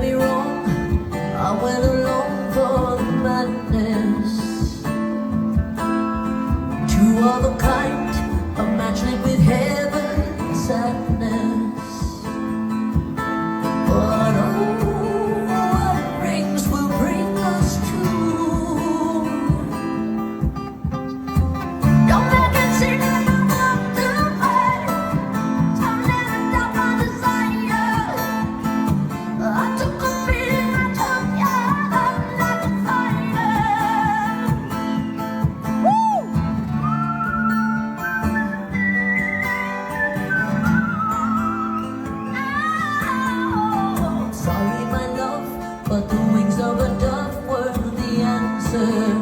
me wrong, I went along for the madness. Two of a kind, a match lit with heaven's sadness. But oh, what rings will bring us to. Don't make it seem like I'm up to fight. I'm living down my desire. I took a beating, I took ya, I'm like a fighter. Woo! Oh, sorry, my love, but the wings of a dove were the answer.